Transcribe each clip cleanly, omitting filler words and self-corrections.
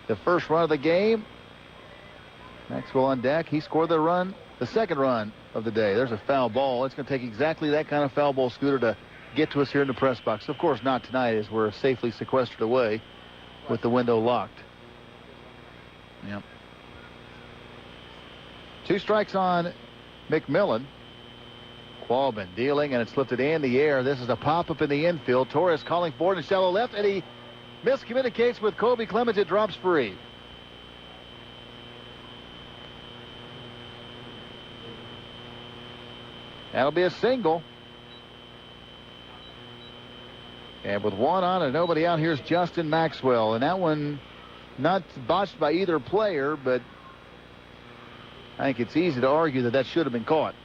the first run of the game. Maxwell on deck. He scored the second run of the day. There's a foul ball. It's going to take exactly that kind of foul ball, Scooter, to get to us here in the press box. Of course, not tonight, as we're safely sequestered away with the window locked. Yep. 2 strikes on McMillan. Qualman dealing, and it's lifted in the air. This is a pop-up in the infield. Torres calling for it in shallow left, and he miscommunicates with Kobe Clemens. It drops free. That'll be a single. And with one on and nobody out, here's Justin Maxwell. And that one not botched by either player, but I think it's easy to argue that should have been caught.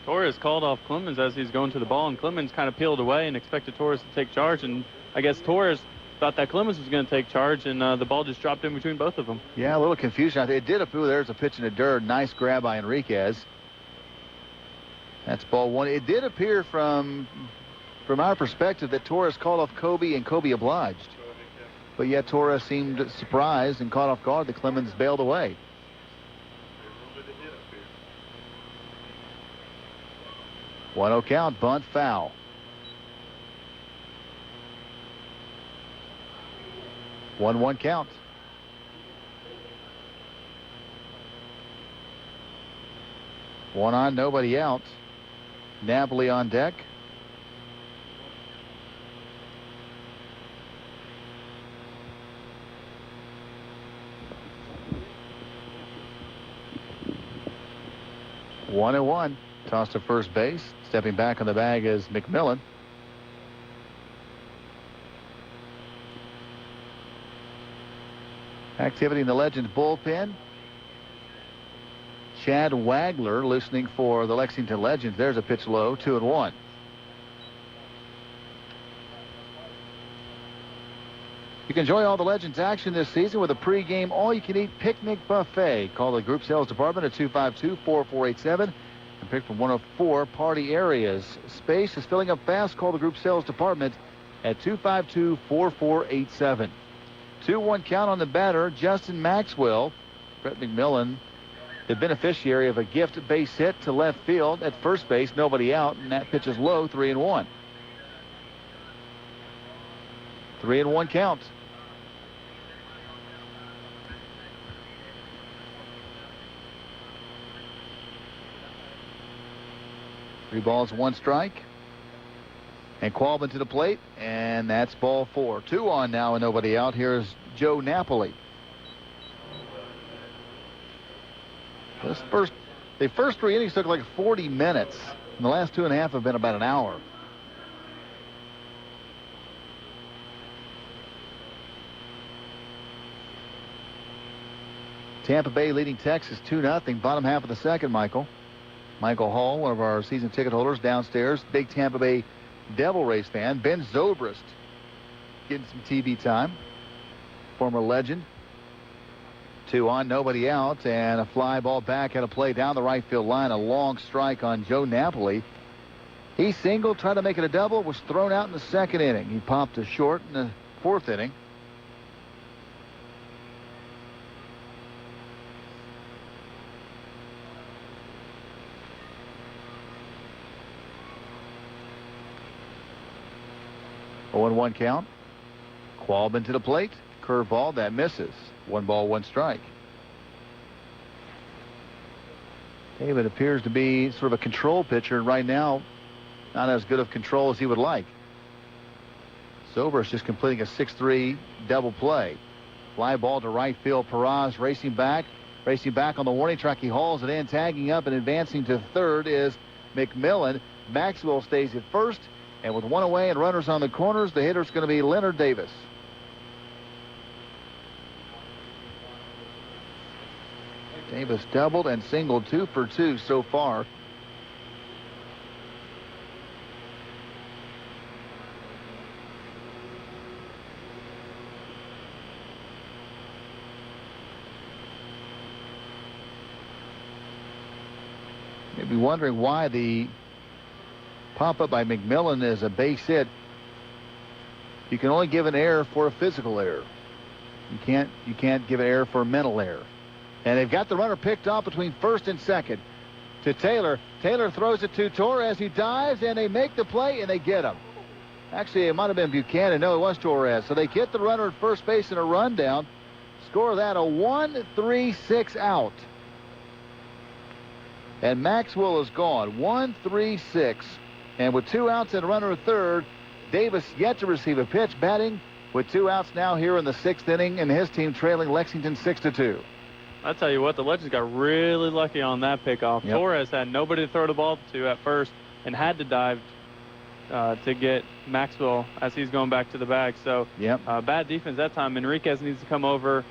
Torres called off Clemens as he's going to the ball, and Clemens kind of peeled away and expected Torres to take charge. And I guess Torres thought that Clemens was going to take charge, and the ball just dropped in between both of them. Yeah, a little confusion. It did appear there's a pitch in the dirt. Nice grab by Enriquez. That's ball one. It did appear from our perspective that Torres called off Kobe and Kobe obliged. But yet Torres seemed surprised and caught off guard that Clemens bailed away. One 0 count, bunt, foul. 1-1 count. One on, nobody out. Napoli on deck. One and one. Toss to first base. Stepping back on the bag is McMillan. Activity in the Legends bullpen. Chad Wagler loosening for the Lexington Legends. There's a pitch low, 2-1. You can enjoy all the Legends action this season with a pregame all-you-can-eat picnic buffet. Call the group sales department at 252-4487 and pick from one of 4 party areas. Space is filling up fast. Call the group sales department at 252-4487. 2-1 count on the batter, Justin Maxwell. Brett McMillan, the beneficiary of a gift base hit to left field. At first base, nobody out, and that pitch is low, 3-1. 3-1 count. Three balls, 1 strike. And Qualman to the plate, and that's ball 4. 2 on now and nobody out. Here's Joe Napoli. The first 3 innings took like 40 minutes, and the last 2.5 have been about an hour. Tampa Bay leading Texas 2-0. Bottom half of the second, Michael. Michael Hall, one of our season ticket holders downstairs, big Tampa Bay Devil Rays fan. Ben Zobrist getting some TV time. Former Legend. 2 on, nobody out, and a fly ball back at a play down the right field line. A long strike on Joe Napoli. He singled, tried to make it a double, was thrown out in the second inning. He popped to short in the 4th inning. A 1-1 count. Qualman to the plate. Curveball that misses. 1 ball, 1 strike. David appears to be sort of a control pitcher, and right now not as good of control as he would like. Zobrist just completing a 6-3 double play. Fly ball to right field. Perez racing back on the warning track. He hauls it in, tagging up and advancing to third is McMillan. Maxwell stays at first, and with 1 away and runners on the corners, the hitter's going to be Leonard Davis. Davis doubled and singled, 2 for 2 so far. Maybe wondering why the pop-up by McMillan is a base hit. You can only give an error for a physical error. You can't give an error for a mental error. And they've got the runner picked off between first and second to Taylor. Taylor throws it to Torres. He dives, and they make the play, and they get him. Actually, it might have been Buchanan. No, it was Torres. So they get the runner at first base in a rundown. Score that a 1-3-6 out. And Maxwell is gone. 1-3-6. And with 2 outs and a runner at third, Davis yet to receive a pitch, batting with 2 outs now here in the 6th inning, and his team trailing Lexington 6-2. I tell you what, the Legends got really lucky on that pickoff. Yep. Torres had nobody to throw the ball to at first and had to dive to get Maxwell as he's going back to the bag. So bad defense that time. Enriquez needs to come over.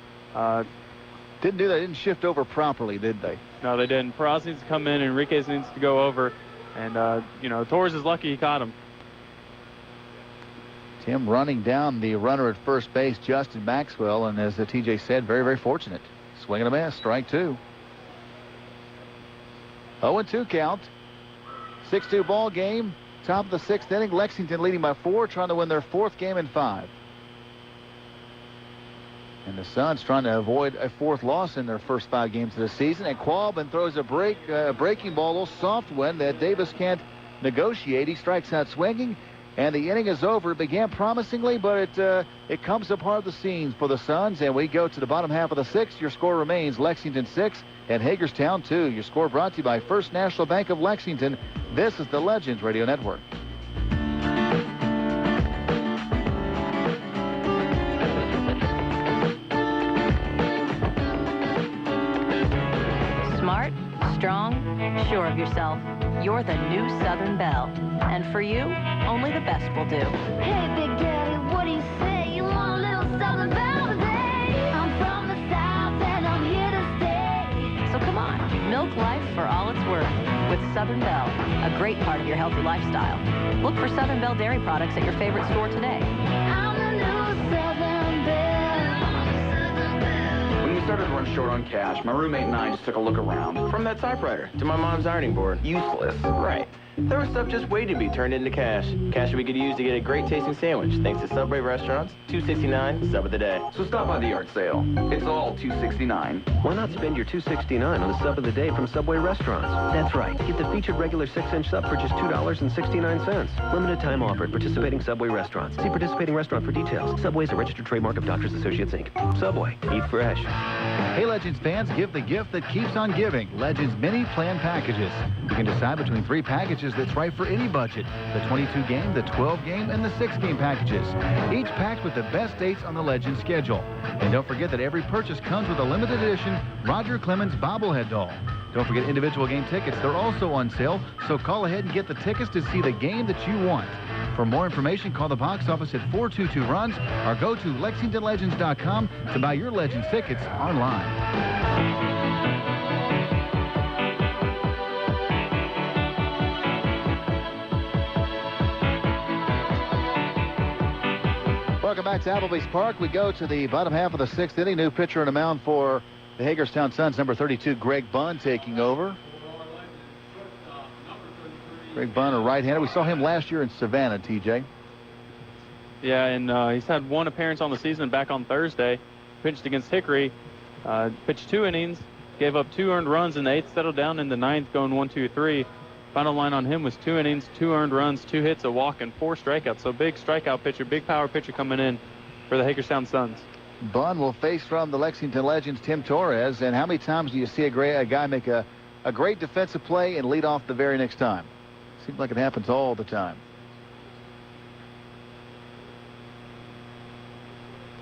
Didn't do that. Didn't shift over properly, did they? No, they didn't. Peraz needs to come in. Enriquez needs to go over. And, Torres is lucky he caught him. Tim running down the runner at first base, Justin Maxwell. And as the TJ said, very, very fortunate. Swing and a miss. Strike 2. 0-2 count. 6-2 ball game. Top of the 6th inning. Lexington leading by 4, trying to win their 4th game in 5. And the Suns trying to avoid a 4th loss in their first 5 games of the season. And Qualbin throws a breaking ball, a little soft one that Davis can't negotiate. He strikes out swinging, and the inning is over. It began promisingly, but it comes apart the seams for the Suns. And we go to the bottom half of the 6th. Your score remains Lexington 6 and Hagerstown 2. Your score brought to you by First National Bank of Lexington. This is the Legends Radio Network. Smart, strong, sure of yourself. You're the new Southern Belle. And for you, only the best will do. Hey, Big Daddy, what do you say? You want a little Southern Belle today? I'm from the South and I'm here to stay. So come on, milk life for all it's worth with Southern Belle, a great part of your healthy lifestyle. Look for Southern Belle dairy products at your favorite store today. I'm the new Southern Belle. When we started to run short on cash, my roommate and I just took a look around. From that typewriter to my mom's ironing board. Useless. Right. There was stuff just waiting to be turned into cash. Cash we could use to get a great tasting sandwich thanks to Subway Restaurants. $2.69 sub of the day. So stop by the yard sale. It's all $2.69. Why not spend your $2.69 on the sub of the day from Subway Restaurants? That's right. Get the featured regular 6-inch sub for just $2.69. Limited time offer at participating Subway restaurants. See participating restaurant for details. Subway is a registered trademark of Doctors Associates, Inc. Subway. Eat fresh. Hey, Legends fans, give the gift that keeps on giving. Legends Mini Plan Packages. You can decide between 3 packages that's right for any budget. The 22-game, the 12-game, and the 6-game packages. Each packed with the best dates on the Legends schedule. And don't forget that every purchase comes with a limited edition Roger Clemens bobblehead doll. Don't forget individual game tickets. They're also on sale, so call ahead and get the tickets to see the game that you want. For more information, call the box office at 422-RUNS or go to LexingtonLegends.com to buy your Legends tickets online. Welcome back to Applebee's Park. We go to the bottom half of the 6th inning. New pitcher on the mound for the Hagerstown Suns, number 32, Greg Bunn, taking over. Greg Bunn, a right-hander. We saw him last year in Savannah, TJ. Yeah, and he's had 1 appearance on the season back on Thursday. Pitched against Hickory. Pitched 2 innings. Gave up 2 earned runs in the 8th. Settled down in the 9th, going 1-2-3. Final line on him was 2 innings, 2 earned runs, 2 hits, a walk, and 4 strikeouts. So big strikeout pitcher, big power pitcher coming in for the Hagerstown Suns. Bunn will face from the Lexington Legends, Tim Torres. And how many times do you see a guy make a great defensive play and lead off the very next time? Seems like it happens all the time.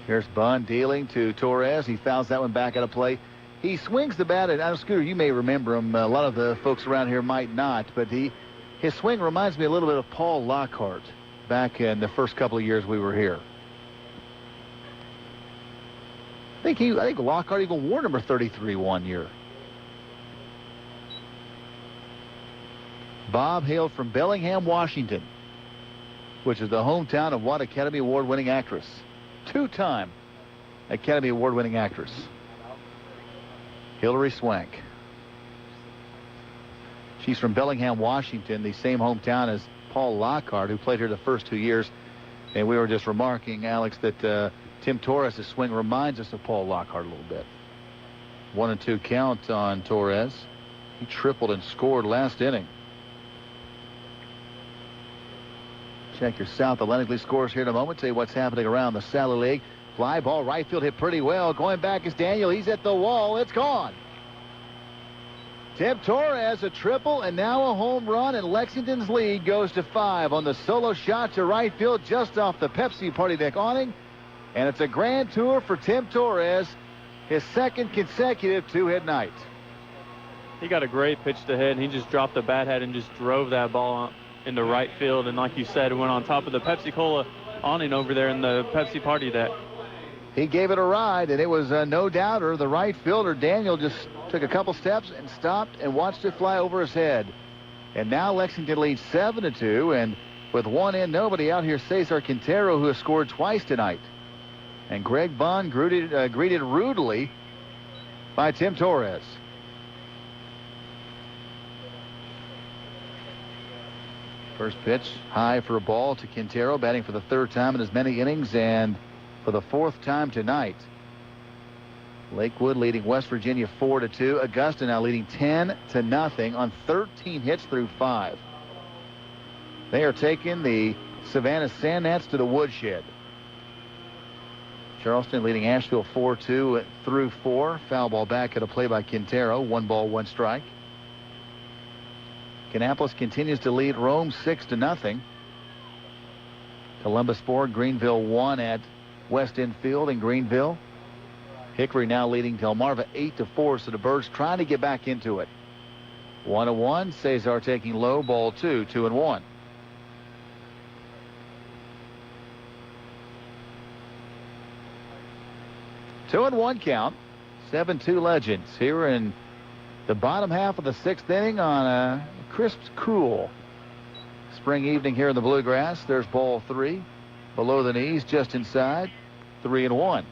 Here's Bunn dealing to Torres. He fouls that one back out of play. He swings the bat, and Scooter, you may remember him. A lot of the folks around here might not, but his swing reminds me a little bit of Paul Lockhart back in the first couple of years we were here. I think Lockhart even wore number 33 one year. Bob hailed from Bellingham, Washington, which is the hometown of what Academy Award-winning actress? 2-time Academy Award-winning actress, Hilary Swank. She's from Bellingham, Washington, the same hometown as Paul Lockhart, who played here the first 2 years. And we were just remarking, Alex, that Tim Torres' swing reminds us of Paul Lockhart a little bit. 1-2 count on Torres. He tripled and scored last inning. Check your South Atlantic League scores here in a moment. Tell you what's happening around the Sally League. Fly ball right field hit pretty well. Going back is Daniel. He's at the wall. It's gone. Tim Torres a triple and now a home run, and Lexington's lead goes to 5 on the solo shot to right field just off the Pepsi Party Deck awning. And it's a grand tour for Tim Torres, his second consecutive 2-hit night. He got a great pitch to hit, and he just dropped the bat head and just drove that ball into right field. And like you said, it went on top of the Pepsi-Cola awning over there in the Pepsi Party Deck. He gave it a ride, and it was no doubter. The right fielder, Daniel, just took a couple steps and stopped and watched it fly over his head. And now Lexington leads 7-2, and with one in, nobody out here, Cesar Quintero, who has scored twice tonight. And Greg Bond greeted rudely by Tim Torres. First pitch, high for a ball to Quintero, batting for the 3rd time in as many innings and for the 4th time tonight. Lakewood leading West Virginia 4-2. Augusta now leading 10-0 on 13 hits through 5. They are taking the Savannah Sand Gnats to the woodshed. Charleston leading Asheville 4-2 through 4. Foul ball back at a play by Quintero. 1 ball, 1 strike. Kannapolis continues to lead Rome 6-0. Columbus 4, Greenville 1 at West End Field in Greenville. Hickory now leading Delmarva 8-4, so the Birds trying to get back into it. 1-1. Cesar taking low, ball 2, 2-1. Two and 1 count. 7-2 Legends here in the bottom half of the 6th inning on a crisp, cool spring evening here in the Bluegrass. There's ball 3 below the knees, just inside. 3-1.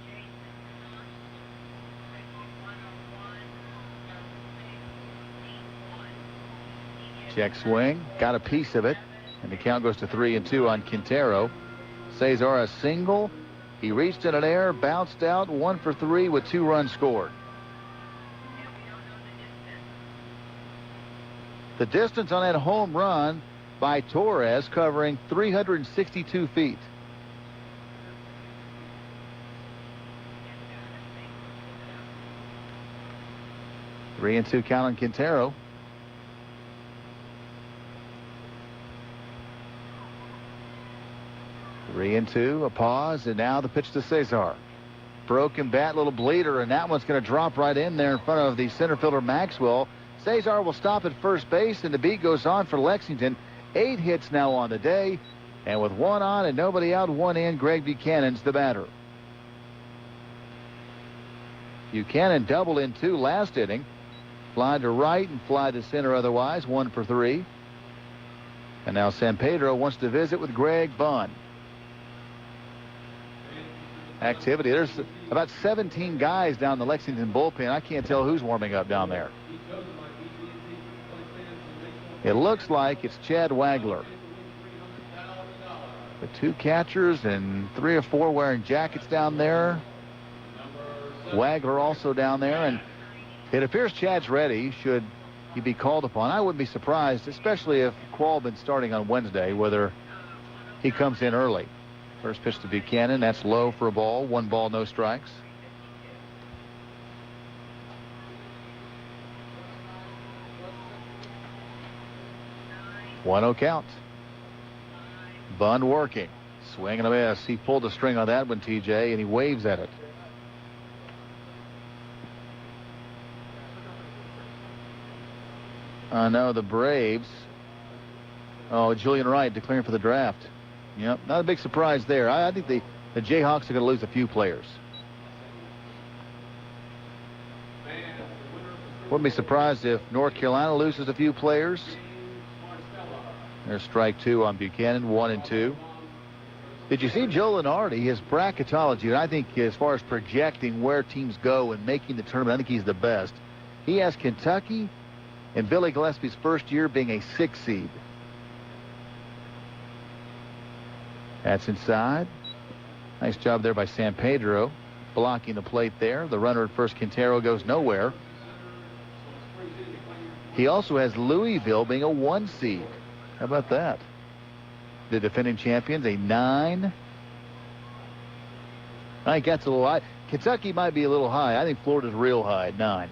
Check swing, got a piece of it, and the count goes to 3-2 on Quintero. Cesar a single. He reached in an air, bounced out, 1 for 3 with 2 runs scored. The distance on that home run by Torres covering 362 feet. Three and 2 count on Quintero. Three and 2, a pause, and now the pitch to Cesar. Broken bat, little bleeder, and that one's going to drop right in there in front of the center fielder Maxwell. Cesar will stop at first base, and the beat goes on for Lexington. 8 hits now on the day, and with 1 on and nobody out, 1 in, Greg Buchanan's the batter. Buchanan doubled in 2 last inning. Fly to right and fly to center otherwise, 1 for 3. And now San Pedro wants to visit with Greg Bunn. Activity. There's about 17 guys down the Lexington bullpen. I can't tell who's warming up down there. It looks like it's Chad Wagler. The 2 catchers and 3 or 4 wearing jackets down there. Wagler also down there, and it appears Chad's ready should he be called upon. I wouldn't be surprised, especially if Qualbin's starting on Wednesday, whether he comes in early. First pitch to Buchanan. That's low for a ball. 1 ball, no strikes. One 0 count. Bunn working. Swing and a miss. He pulled the string on that one, TJ, and he waves at it. No, the Braves. Oh, Julian Wright declaring for the draft. Yep, not a big surprise there. I think the Jayhawks are going to lose a few players. Wouldn't be surprised if North Carolina loses a few players. There's strike 2 on Buchanan, 1 and 2. Did you see Joe Lenardi, his bracketology? And I think as far as projecting where teams go and making the tournament, I think he's the best. He has Kentucky and Billy Gillespie's first year being a 6 seed. That's inside. Nice job there by San Pedro, blocking the plate there. The runner at first, Quintero, goes nowhere. He also has Louisville being a 1 seed. How about that? The defending champions, a 9. I think that's a little high. Kentucky might be a little high. I think Florida's real high at 9.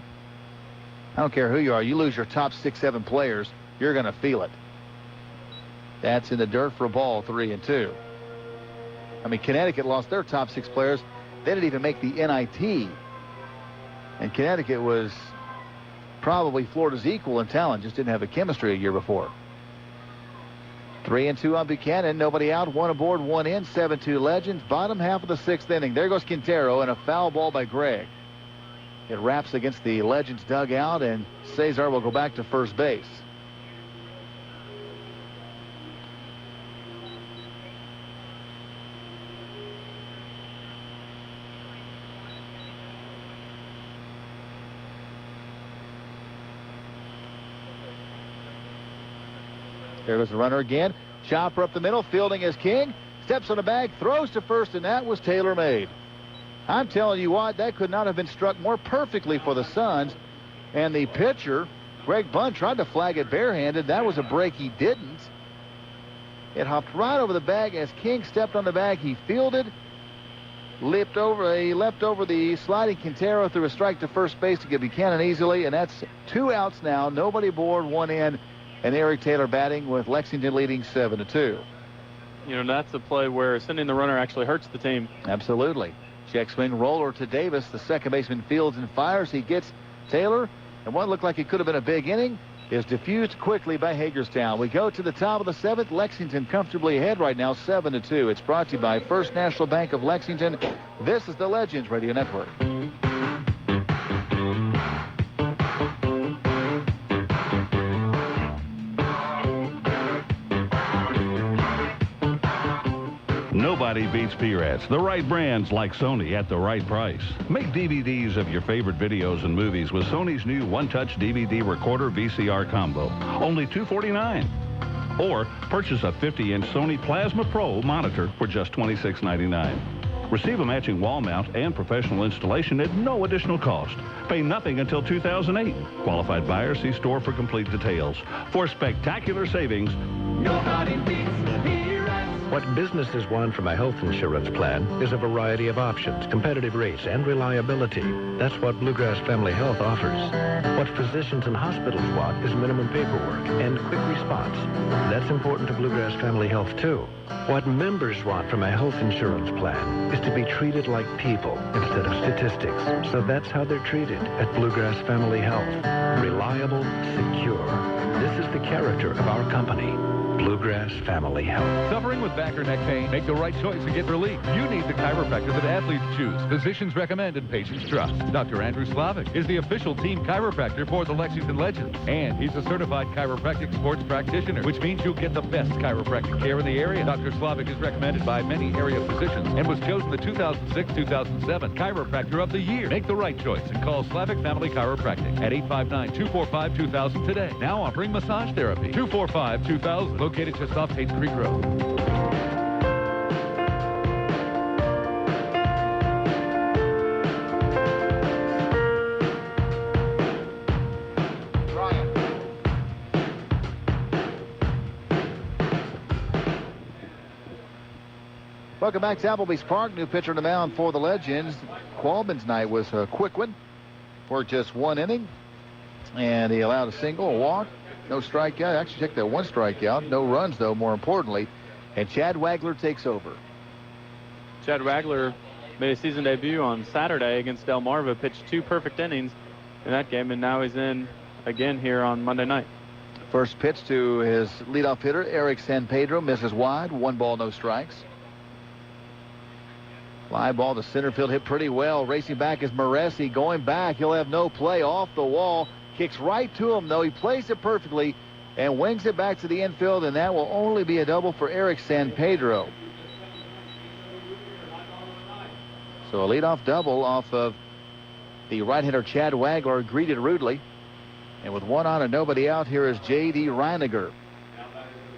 I don't care who you are. You lose your top 6, 7 players, you're going to feel it. That's in the dirt for a ball, 3-2. I mean, Connecticut lost their top 6 players. They didn't even make the NIT. And Connecticut was probably Florida's equal in talent, just didn't have the chemistry a year before. 3-2 on Buchanan. Nobody out. 1 aboard, 1 in. 7-2 Legends. Bottom half of the 6th inning. There goes Quintero and a foul ball by Gregg. It wraps against the Legends dugout, and Cesar will go back to first base. There goes the runner again. Chopper up the middle. Fielding is King. Steps on the bag. Throws to first, and that was tailor-made. I'm telling you what, that could not have been struck more perfectly for the Suns. And the pitcher, Greg Bunn, tried to flag it barehanded. That was a break. He didn't. It hopped right over the bag as King stepped on the bag. He fielded. He leapt over the sliding Quintero through a strike to first base to get Buchanan easily. And that's 2 outs now. Nobody aboard, 1 in. And Eric Taylor batting with Lexington leading 7-2. You know, that's a play where sending the runner actually hurts the team. Absolutely. Check swing roller to Davis. The second baseman fields and fires. He gets Taylor. And what looked like it could have been a big inning is diffused quickly by Hagerstown. We go to the top of the 7th. Lexington comfortably ahead right now, 7-2. It's brought to you by First National Bank of Lexington. This is the Legends Radio Network. Nobody beats PRATs. The right brands like Sony at the right price. Make DVDs of your favorite videos and movies with Sony's new one-touch DVD recorder VCR combo. Only $249. Or purchase a 50-inch Sony Plasma Pro monitor for just $26.99. Receive a matching wall mount and professional installation at no additional cost. Pay nothing until 2008. Qualified buyers see store for complete details. For spectacular savings, nobody beats PRATs. What businesses want from a health insurance plan is a variety of options, competitive rates, and reliability. That's what Bluegrass Family Health offers. What physicians and hospitals want is minimum paperwork and quick response. That's important to Bluegrass Family Health, too. What members want from a health insurance plan is to be treated like people instead of statistics. So that's how they're treated at Bluegrass Family Health. Reliable, secure. This is the character of our company. Bluegrass Family Health. Suffering with back or neck pain? Make the right choice and get relief. You need the chiropractor that athletes choose, physicians recommend, and patients trust. Dr. Andrew Slavic is the official team chiropractor for the Lexington Legends. And he's a certified chiropractic sports practitioner, which means you'll get the best chiropractic care in the area. Dr. Slavic is recommended by many area physicians and was chosen the 2006-2007 Chiropractor of the Year. Make the right choice and call Slavic Family Chiropractic at 859-245-2000 today. Now offering massage therapy. 245-2000. Located just off Tate Creek Road. Welcome back to Applebee's Park. New pitcher on the mound for the Legends. Qualman's night was a quick one for just 1 inning. And he allowed a single, a walk. No strikeout. Actually, check that 1 strikeout. No runs, though, more importantly. And Chad Wagler takes over. Chad Wagler made a season debut on Saturday against Delmarva, pitched 2 perfect innings in that game, and now he's in again here on Monday night. First pitch to his leadoff hitter, Eric San Pedro, misses wide. 1 ball, no strikes. Fly ball to center field, hit pretty well. Racing back is Moresi. Going back, he'll have no play. Off the wall. Kicks right to him, though. He plays it perfectly and wings it back to the infield, and that will only be a double for Eric San Pedro. So a leadoff double off of the right-hander Chad Wagler, greeted rudely. And with 1 on and nobody out, here is J.D. Reiniger.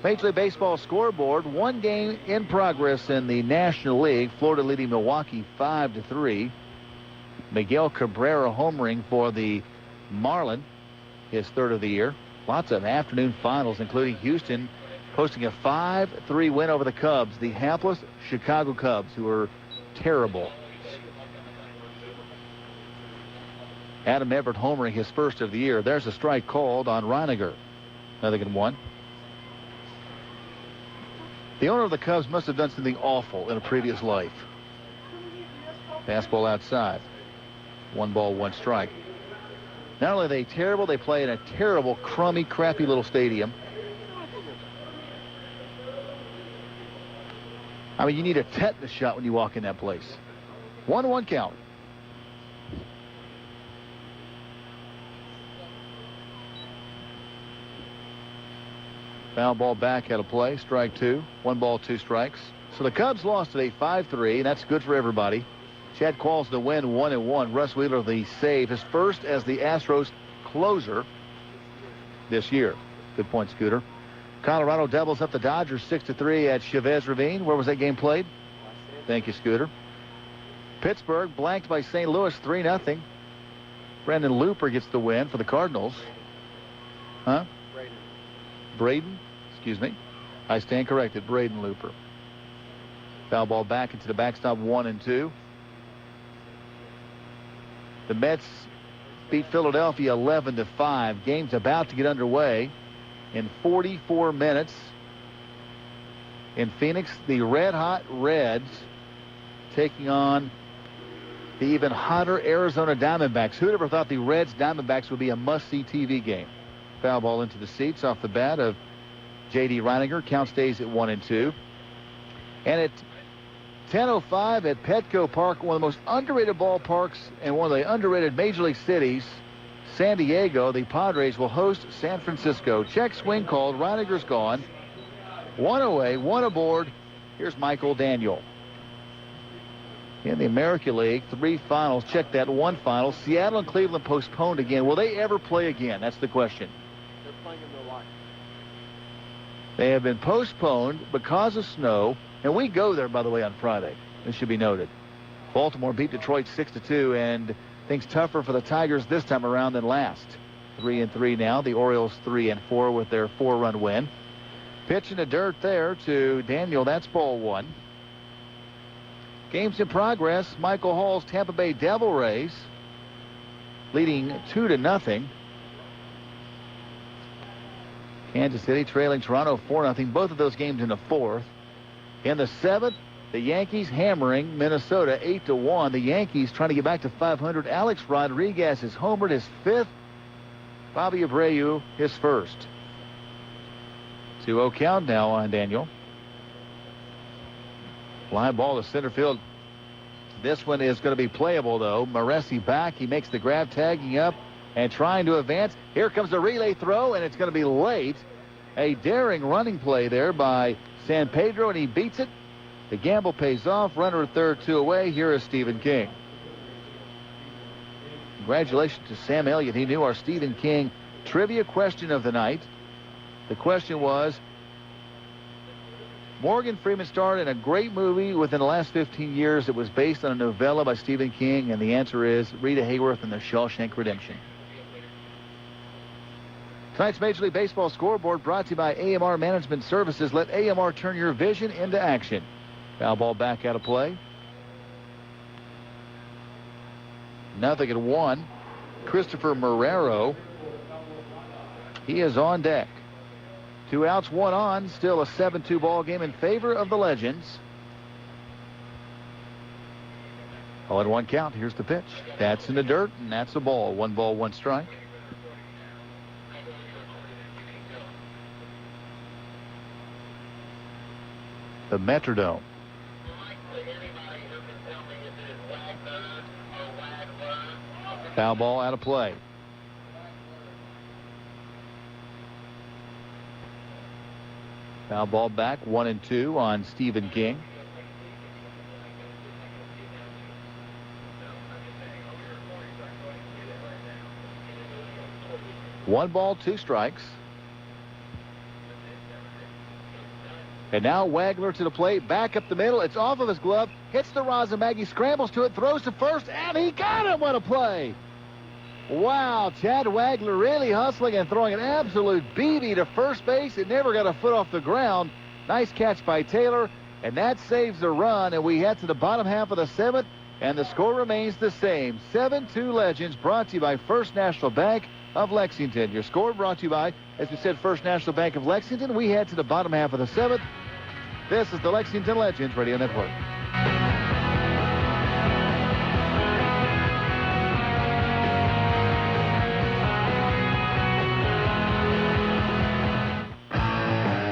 Major League Baseball scoreboard. One game in progress in the National League. Florida leading Milwaukee 5-3. Miguel Cabrera homering for the Marlin, his third of the year. Lots of afternoon finals, including Houston posting a 5-3 win over the Cubs, the hapless Chicago Cubs, who are terrible. Adam Everett homering his first of the year. There's a strike called on Reiniger. 0-1. The owner of the Cubs must have done something awful in a previous life. Fastball outside. 1 ball, 1 strike. Not only are they terrible, they play in a terrible, crummy, crappy little stadium. I mean, you need a tetanus shot when you walk in that place. 1-1 count. Foul ball back out of play. Strike 2. 1 ball, 2 strikes. So the Cubs lost today 5-3, and that's good for everybody. Chad Qualls the win 1-1. Russ Wheeler the save. His first as the Astros closer this year. Good point, Scooter. Colorado doubles up the Dodgers 6-3 at Chavez Ravine. Where was that game played? Thank you, Scooter. Pittsburgh blanked by St. Louis 3-0. Brandon Looper gets the win for the Cardinals. Huh? Braden? Excuse me. I stand corrected. Braden Looper. Foul ball back into the backstop 1-2. The Mets beat Philadelphia 11-5. Game's about to get underway in 44 minutes. In Phoenix, the red-hot Reds taking on the even hotter Arizona Diamondbacks. Who'd ever thought the Reds-Diamondbacks would be a must-see TV game? Foul ball into the seats off the bat of J.D. Reiniger. Count stays at 1-2. And at 10:05 at Petco Park, one of the most underrated ballparks and one of the underrated Major League cities, San Diego, the Padres will host San Francisco. Check swing called. Reiniger's gone. 1 away, 1 aboard. Here's Michael Daniel. In the American League, 3 finals. Check that, 1 final. Seattle and Cleveland postponed again. Will they ever play again? That's the question. They're playing in their life. They have been postponed because of snow. And we go there, by the way, on Friday. This should be noted. Baltimore beat Detroit 6-2, and things tougher for the Tigers this time around than last. 3-3 now. The Orioles 3-4 with their 4-run win. Pitch in the dirt there to Daniel. That's ball 1. Games in progress. Michael Hall's Tampa Bay Devil Rays leading 2-0. Kansas City trailing Toronto 4-0. Both of those games in the 4th. In the 7th, the Yankees hammering Minnesota 8-1. The Yankees trying to get back to 500. Alex Rodriguez is homered, his 5th. Bobby Abreu his 1st. 2-0 count now on Daniel. Fly ball to center field. This one is going to be playable, though. Maressi back. He makes the grab, tagging up and trying to advance. Here comes the relay throw, and it's going to be late. A daring running play there by San Pedro, and he beats it. The gamble pays off. Runner at third, 2 away. Here is Stephen King. Congratulations to Sam Elliott. He knew our Stephen King trivia question of the night. The question was, Morgan Freeman starred in a great movie within the last 15 years that was based on a novella by Stephen King, and the answer is Rita Hayworth and the Shawshank Redemption. Tonight's Major League Baseball scoreboard brought to you by AMR Management Services. Let AMR turn your vision into action. Foul ball back out of play. 0-1. Christopher Marrero. He is on deck. 2 outs, 1 on. Still a 7-2 ball game in favor of the Legends. 0-1 count. Here's the pitch. That's in the dirt, and that's a ball. 1 ball, 1 strike. The Metrodome. Foul ball out of play. Foul ball back, 1-2 on Stephen King. One ball, 2 strikes. And now Wagler to the plate, back up the middle. It's off of his glove, hits the rosin bag. He scrambles to it, throws to first, and he got him. What a play. Wow, Chad Wagler really hustling and throwing an absolute BB to first base. It never got a foot off the ground. Nice catch by Taylor, and that saves the run. And we head to the bottom half of the 7th, and the score remains the same. 7-2 Legends, brought to you by First National Bank of Lexington. Your score brought to you by, as we said, First National Bank of Lexington. We head to the bottom half of the 7th. This is the Lexington Legends Radio Network.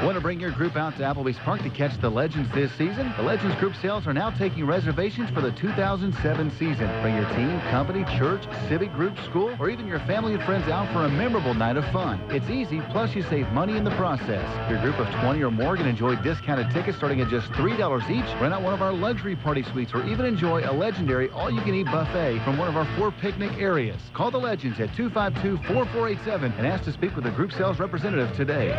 Want to bring your group out to Applebee's Park to catch the Legends this season? The Legends Group Sales are now taking reservations for the 2007 season. Bring your team, company, church, civic group, school, or even your family and friends out for a memorable night of fun. It's easy, plus you save money in the process. Your group of 20 or more can enjoy discounted tickets starting at just $3 each. Rent out one of our luxury party suites, or even enjoy a legendary all-you-can-eat buffet from one of our 4 picnic areas. Call the Legends at 252-4487 and ask to speak with a group sales representative today.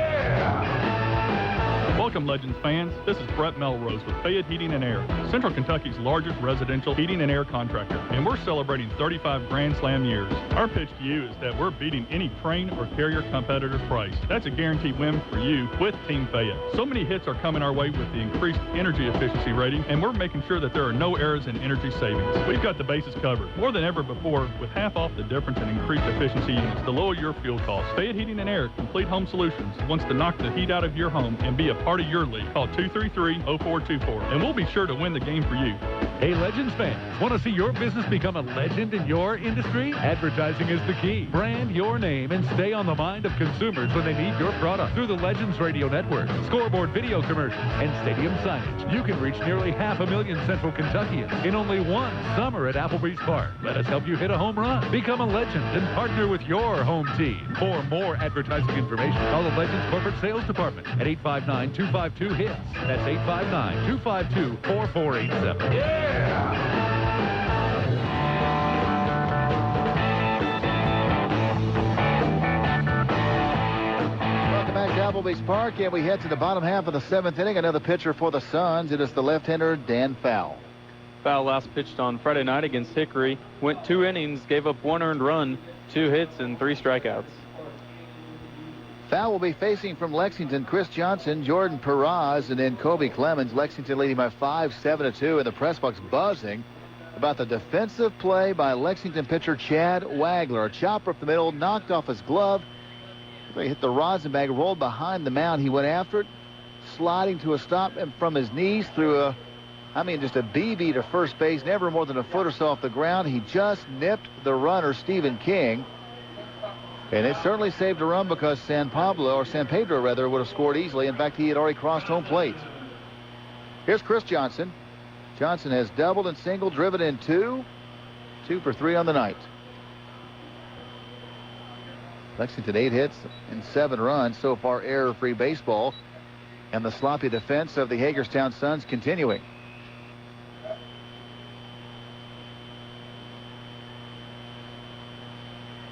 Welcome, Legends fans. This is Brett Melrose with Fayette Heating and Air, Central Kentucky's largest residential heating and air contractor, and we're celebrating 35 Grand Slam years. Our pitch to you is that we're beating any Crane or Carrier competitor's price. That's a guaranteed win for you with Team Fayette. So many hits are coming our way with the increased energy efficiency rating, and we're making sure that there are no errors in energy savings. We've got the bases covered more than ever before, with half off the difference in increased efficiency units to lower your fuel costs. Fayette Heating and Air Complete Home Solutions wants to knock the heat out of your home and be a part of your league. Call 233-0424, and we'll be sure to win the game for you. Hey, Legends fans, want to see your business become a legend in your industry? Advertising is the key. Brand your name and stay on the mind of consumers when they need your product. Through the Legends Radio Network, scoreboard video commercials, and stadium signage, you can reach nearly 500,000 Central Kentuckians in only one summer at Applebee's Park. Let us help you hit a home run. Become a legend and partner with your home team. For more advertising information, call the Legends Corporate Sales Department at 859-252-HITS. That's 859-252-4487. Yeah! Welcome back to Applebee's Park, and we head to the bottom half of the 7th inning. Another pitcher for the Suns. It is the left-hander, Dan Fowle. Fowle last pitched on Friday night against Hickory. Went 2 innings, gave up 1 earned run, 2 hits, and 3 strikeouts. Fowle will be facing from Lexington Chris Johnson, Jordan Perez, and then Kobe Clemens. Lexington leading by 5-7-2, and the press box buzzing about the defensive play by Lexington pitcher Chad Wagler. A chopper up the middle, knocked off his glove. He hit the rosin bag, rolled behind the mound. He went after it, sliding to a stop, and from his knees through just a BB to first base, never more than a foot or so off the ground. He just nipped the runner, Stephen King. And it certainly saved a run, because San Pedro would have scored easily. In fact, he had already crossed home plate. Here's Chris Johnson. Johnson has doubled and singled, driven in 2 for 3 on the night. Lexington 8 hits and 7 runs so far, error-free baseball, and the sloppy defense of the Hagerstown Suns continuing.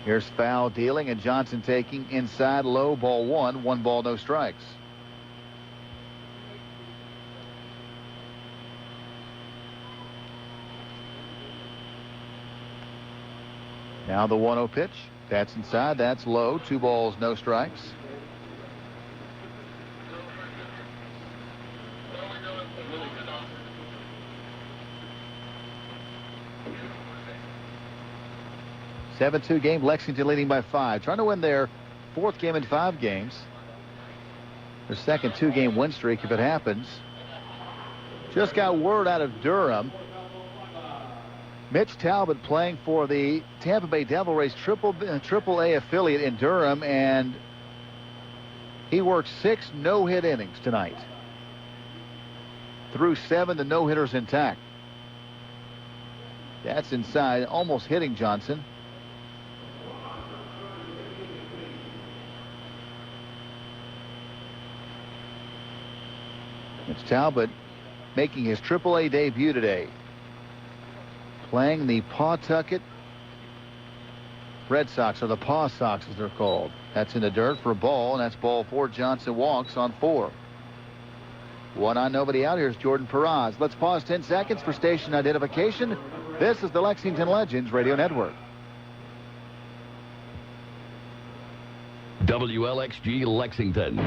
Here's Fowle dealing, and Johnson taking inside, low, ball 1. 1 ball, no strikes. Now the 1-0 pitch. That's inside, that's low. 2 balls, no strikes. A 7-2 game, Lexington leading by 5. Trying to win their 4th game in 5 games. Their second 2-game win streak, if it happens. Just got word out of Durham. Mitch Talbot playing for the Tampa Bay Devil Rays Triple A affiliate in Durham, and he worked 6 no-hit innings tonight. Through 7, the no-hitters intact. That's inside, almost hitting Johnson. Mitch Talbot making his Triple-A debut today. Playing the Pawtucket Red Sox, or the Paw Sox as they're called. That's in the dirt for a ball, and that's ball 4. Johnson walks on 4. One on, nobody out. Here's Jordan Faraz. Let's pause 10 seconds for station identification. This is the Lexington Legends Radio Network. WLXG Lexington.